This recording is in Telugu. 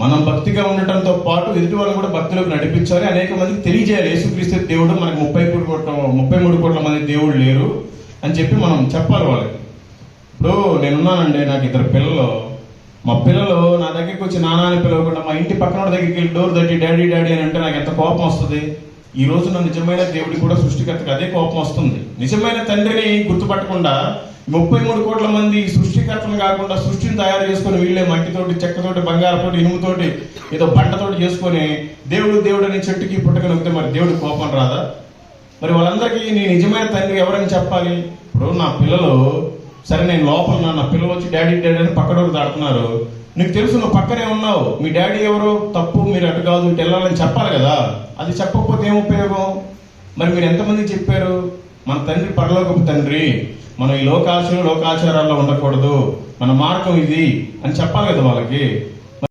మనం భక్తిగా ఉండటంతో పాటు ఎదుటి వాళ్ళని కూడా భక్తిలోకి నడిపించాలి, అనేక మందికి తెలియజేయాలి యేసుక్రీస్తు దేవుడు, మనకు 33 కోట్ల మంది దేవుడు లేరు అని చెప్పి మనం చెప్పాలి వాళ్ళకి. ఇప్పుడు నేనున్నానండి, నాకు 2 పిల్లలు. మా పిల్లలు నా దగ్గరికి వచ్చి నాన్న అని పిలవకుండా మా ఇంటి పక్కన దగ్గరికి వెళ్ళి డోర్ తట్టి డాడీ డాడీ అని అంటే నాకు ఎంత కోపం వస్తుంది. ఈ రోజున నిజమైన దేవుడికి కూడా సృష్టికర్తకు అదే కోపం వస్తుంది. నిజమైన తండ్రిని గుర్తుపట్టకుండా 33 కోట్ల మంది సృష్టికర్తలు కాకుండా సృష్టిని తయారు చేసుకుని వీళ్ళే మట్టితోటి, చెక్కతోటి, బంగారతోటి, ఇనుముతోటి, ఏదో బండతోటి చేసుకొని దేవుడు దేవుడు అని చెట్టుకి పుట్టక నొక్కితే మరి దేవుడి కోపం రాదా? మరి వాళ్ళందరికీ నీ నిజమైన తండ్రి ఎవరని చెప్పాలి? ఇప్పుడు నా పిల్లలు, సరే నేను లోపల నా పిల్లలు వచ్చి డాడీ డాడీ అని పక్కడోరు దాడుతున్నారు, నీకు తెలుసు నువ్వు పక్కనే ఉన్నావు, మీ డాడీ ఎవరో తప్పు, మీరు అటు కాదు ఇటు వెళ్ళాలని చెప్పాలి కదా. అది చెప్పకపోతే ఏం ఉపయోగం? మరి మీరు ఎంతమంది చెప్పారు? మన తండ్రి పరలోకపు తండ్రి, మనం ఈ లోకాచారాల్లో ఉండకూడదు, మన మార్గం ఇది అని చెప్పాలి కదా వాళ్ళకి.